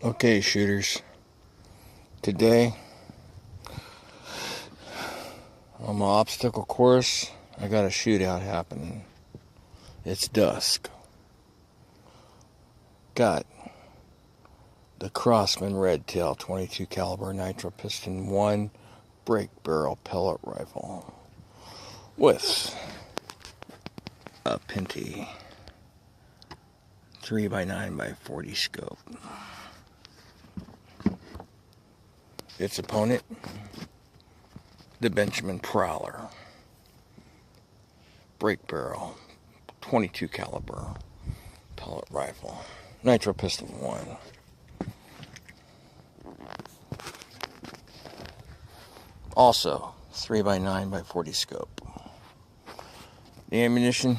Okay, shooters. Today, on my obstacle course, I got a shootout happening. It's dusk. Got the Crosman Redtail 22 caliber nitro piston 1 break barrel pellet rifle with a Pinty 3x9x40 scope. Its opponent, the Benjamin Prowler break barrel 22 caliber pellet rifle, nitro pistol 1. Also 3x9x40 scope. The ammunition,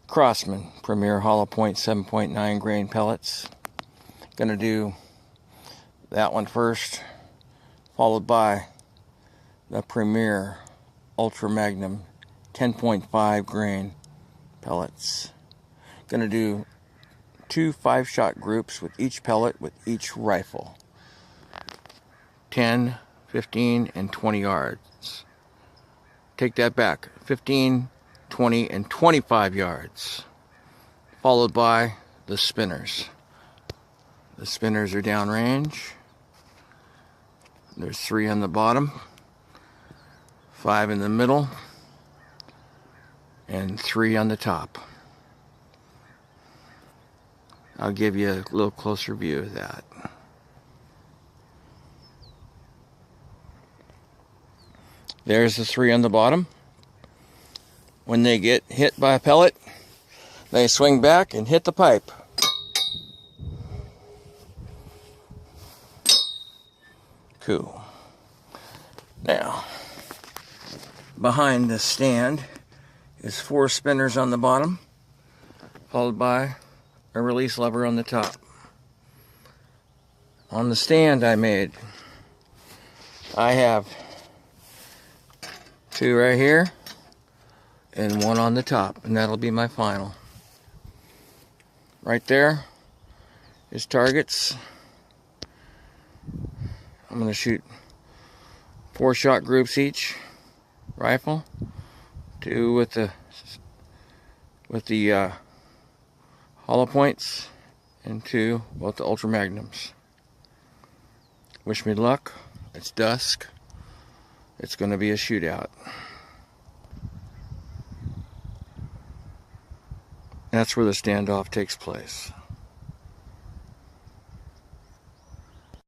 Crosman Premier Hollow Point 7.9 grain pellets. Gonna do that one first, followed by the Premier Ultra Magnum 10.5 grain pellets. Gonna do 2 5-shot groups with each pellet with each rifle. 10, 15, and 20 yards. Take that back. 15, 20, and 25 yards. Followed by the spinners. The spinners are downrange. There's 3 on the bottom, 5 in the middle, and 3 on the top. I'll give you a little closer view of that. There's the 3 on the bottom. When they get hit by a pellet, they swing back and hit the pipe. Cool. Now, behind the stand is 4 spinners on the bottom, followed by a release lever on the top. On the stand I have 2 right here and 1 on the top, and that'll be my final. Right there is targets. I'm going to shoot 4 shot groups each rifle, 2 with the hollow points, and 2 with the Ultra Magnums. Wish me luck. It's dusk. It's going to be a shootout. That's where the standoff takes place.